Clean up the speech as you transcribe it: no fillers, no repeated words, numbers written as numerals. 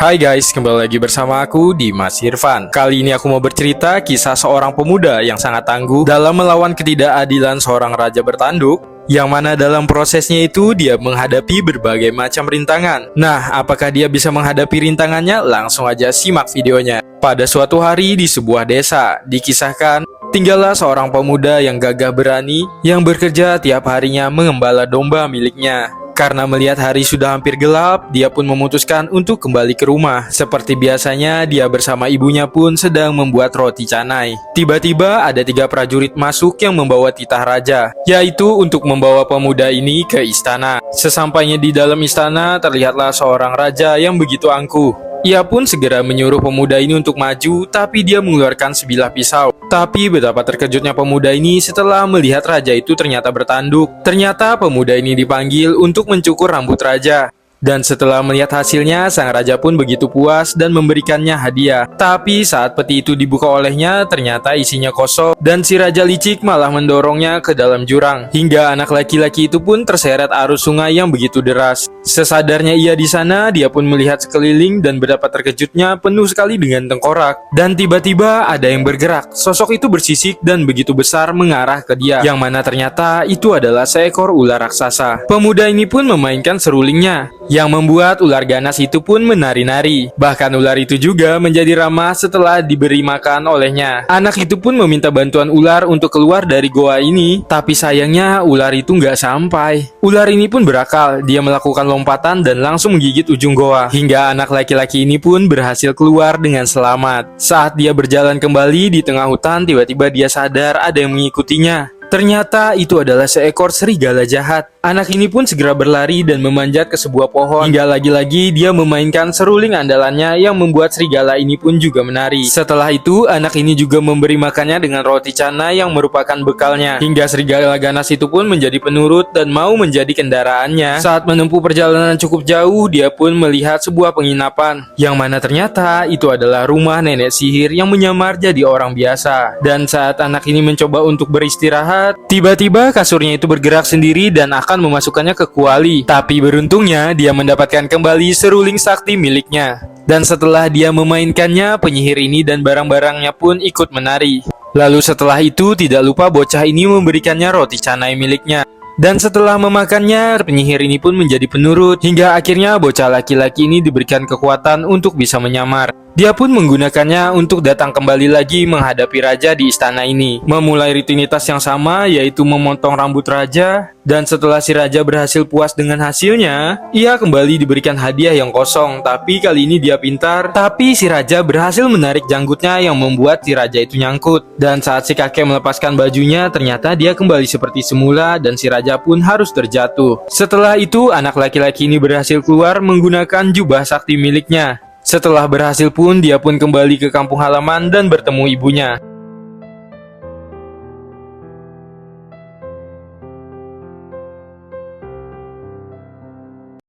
Hai guys, kembali lagi bersama aku Dimas Irfan. Kali ini aku mau bercerita kisah seorang pemuda yang sangat tangguh dalam melawan ketidakadilan seorang raja bertanduk, yang mana dalam prosesnya itu dia menghadapi berbagai macam rintangan. Nah, apakah dia bisa menghadapi rintangannya? Langsung aja simak videonya. Pada suatu hari di sebuah desa, dikisahkan tinggallah seorang pemuda yang gagah berani yang bekerja tiap harinya mengembala domba miliknya. Karena melihat hari sudah hampir gelap, dia pun memutuskan untuk kembali ke rumah. Seperti biasanya, dia bersama ibunya pun sedang membuat roti canai. Tiba-tiba ada 3 prajurit masuk yang membawa titah raja, yaitu untuk membawa pemuda ini ke istana. Sesampainya di dalam istana, terlihatlah seorang raja yang begitu angkuh. Ia pun segera menyuruh pemuda ini untuk maju, tapi dia mengeluarkan sebilah pisau. Tapi betapa terkejutnya pemuda ini setelah melihat raja itu ternyata bertanduk. Ternyata pemuda ini dipanggil untuk mencukur rambut raja. Dan setelah melihat hasilnya, sang raja pun begitu puas dan memberikannya hadiah. Tapi saat peti itu dibuka olehnya, ternyata isinya kosong. Dan si raja licik malah mendorongnya ke dalam jurang. Hingga anak laki-laki itu pun terseret arus sungai yang begitu deras. Sesadarnya ia di sana, dia pun melihat sekeliling dan betapa terkejutnya penuh sekali dengan tengkorak. Dan tiba-tiba ada yang bergerak. Sosok itu bersisik dan begitu besar mengarah ke dia. Yang mana ternyata itu adalah seekor ular raksasa. Pemuda ini pun memainkan serulingnya, yang membuat ular ganas itu pun menari-nari. Bahkan ular itu juga menjadi ramah setelah diberi makan olehnya. Anak itu pun meminta bantuan ular untuk keluar dari goa ini, tapi sayangnya ular itu nggak sampai. Ular ini pun berakal, dia melakukan lompatan dan langsung menggigit ujung goa. Hingga anak laki-laki ini pun berhasil keluar dengan selamat. Saat dia berjalan kembali di tengah hutan, tiba-tiba dia sadar ada yang mengikutinya. Ternyata itu adalah seekor serigala jahat. Anak ini pun segera berlari dan memanjat ke sebuah pohon. Hingga lagi-lagi dia memainkan seruling andalannya yang membuat serigala ini pun juga menari. Setelah itu, anak ini juga memberi makannya dengan roti canai yang merupakan bekalnya. Hingga serigala ganas itu pun menjadi penurut dan mau menjadi kendaraannya. Saat menempuh perjalanan cukup jauh, dia pun melihat sebuah penginapan, yang mana ternyata itu adalah rumah nenek sihir yang menyamar jadi orang biasa. Dan saat anak ini mencoba untuk beristirahat, tiba-tiba kasurnya itu bergerak sendiri dan akan memasukkannya ke kuali. Tapi beruntungnya dia mendapatkan kembali seruling sakti miliknya. Dan setelah dia memainkannya, penyihir ini dan barang-barangnya pun ikut menari. Lalu setelah itu tidak lupa bocah ini memberikannya roti canai miliknya. Dan setelah memakannya, penyihir ini pun menjadi penurut. Hingga akhirnya bocah laki-laki ini diberikan kekuatan untuk bisa menyamar. Dia pun menggunakannya untuk datang kembali lagi menghadapi raja di istana ini. Memulai rutinitas yang sama, yaitu memotong rambut raja. Dan setelah si raja berhasil puas dengan hasilnya, ia kembali diberikan hadiah yang kosong. Tapi kali ini dia pintar. Tapi si raja berhasil menarik janggutnya yang membuat si raja itu nyangkut. Dan saat si kakek melepaskan bajunya, ternyata dia kembali seperti semula dan si raja pun harus terjatuh. Setelah itu, anak laki-laki ini berhasil keluar menggunakan jubah sakti miliknya. Setelah berhasil pun, dia pun kembali ke kampung halaman dan bertemu ibunya.